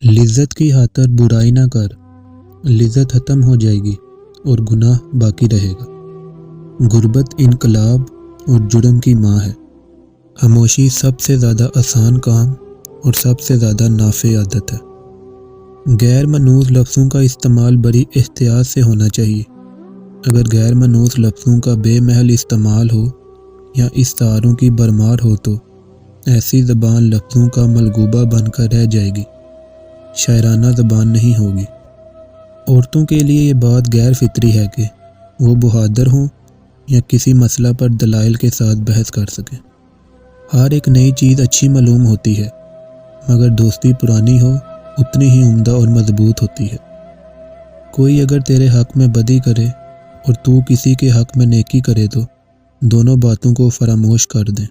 لذت کی خاطر برائی نہ کر، لذت ختم ہو جائے گی اور گناہ باقی رہے گا۔ غربت انقلاب اور جرم کی ماں ہے۔ خاموشی سب سے زیادہ آسان کام اور سب سے زیادہ نافع عادت ہے۔ غیر منوس لفظوں کا استعمال بڑی احتیاط سے ہونا چاہیے۔ اگر غیر منوس لفظوں کا بے محل استعمال ہو یا استعاروں کی بھرمار ہو تو ایسی زبان لفظوں کا ملغوبہ بن کر رہ جائے گی، شاعرانہ زبان نہیں ہوگی۔ عورتوں کے لیے یہ بات غیر فطری ہے کہ وہ بہادر ہوں یا کسی مسئلہ پر دلائل کے ساتھ بحث کر سکیں۔ ہر ایک نئی چیز اچھی معلوم ہوتی ہے، مگر دوستی پرانی ہو اتنی ہی عمدہ اور مضبوط ہوتی ہے۔ کوئی اگر تیرے حق میں بدی کرے اور تو کسی کے حق میں نیکی کرے تو دونوں باتوں کو فراموش کر دیں۔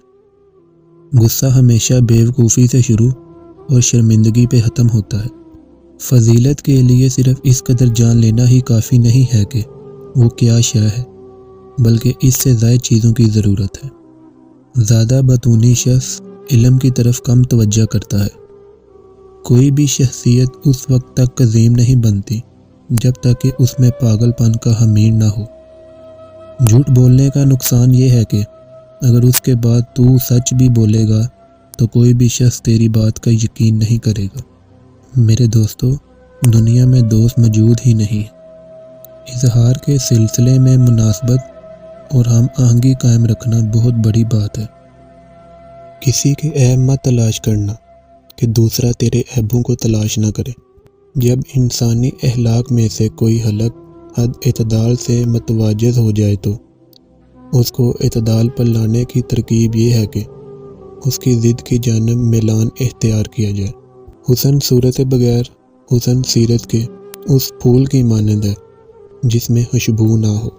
غصہ ہمیشہ بیوقوفی سے شروع اور شرمندگی پہ ختم ہوتا ہے۔ فضیلت کے لیے صرف اس قدر جان لینا ہی کافی نہیں ہے کہ وہ کیا شے ہے، بلکہ اس سے زائد چیزوں کی ضرورت ہے۔ زیادہ بطونی شخص علم کی طرف کم توجہ کرتا ہے۔ کوئی بھی شخصیت اس وقت تک عظیم نہیں بنتی جب تک کہ اس میں پاگل پن کا خمیر نہ ہو۔ جھوٹ بولنے کا نقصان یہ ہے کہ اگر اس کے بعد تو سچ بھی بولے گا تو کوئی بھی شخص تیری بات کا یقین نہیں کرے گا۔ میرے دوستو، دنیا میں دوست موجود ہی نہیں۔ اظہار کے سلسلے میں مناسبت اور ہم آہنگی قائم رکھنا بہت بڑی بات ہے۔ کسی کے عیب مت تلاش کرنا کہ دوسرا تیرے عیبوں کو تلاش نہ کرے۔ جب انسانی اخلاق میں سے کوئی حلق حد اعتدال سے متجاوز ہو جائے تو اس کو اعتدال پر لانے کی ترکیب یہ ہے کہ اس کی ضد کی جانب میلان اختیار کیا جائے۔ حسن صورت بغیر حسن سیرت کے اس پھول کی مانند ہے جس میں خوشبو نہ ہو۔